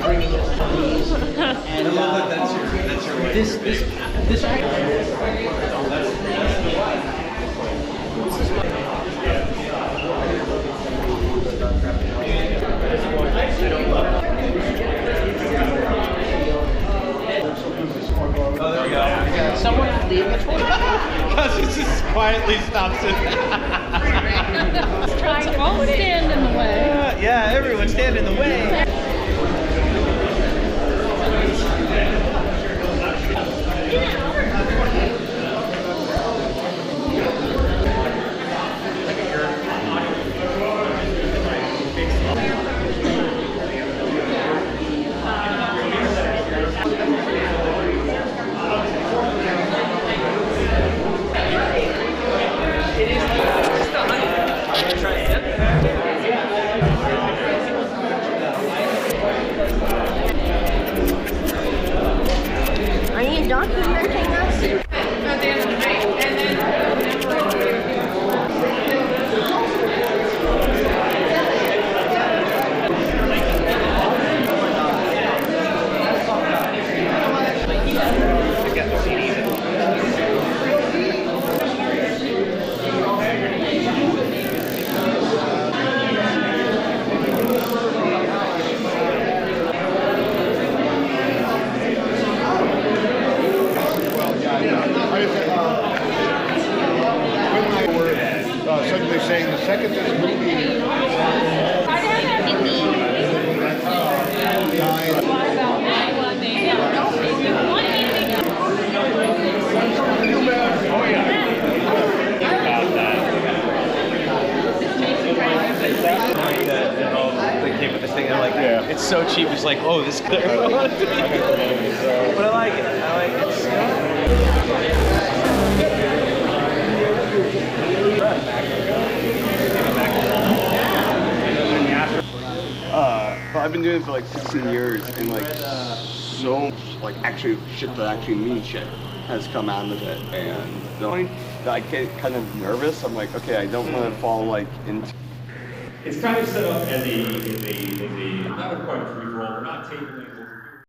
bringing us to these. And that's your way. This actually. Oh, there we go. Someone leave the toilet. Because it just quietly stops it. Don't stand in the way. Yeah, everyone stand in the way. Are you documenting us? Suddenly saying the second this movie They came with this thing and like, it's so cheap. It's like, oh, this good. But I like it. I like it. But I've been doing it for like 16 years, and like so much, like actually shit that actually means shit has come out of it. And the only that I get kind of nervous, I'm like, okay, I don't want to fall like into. It's kind of set up as a not quite a free for all. We're not tabling.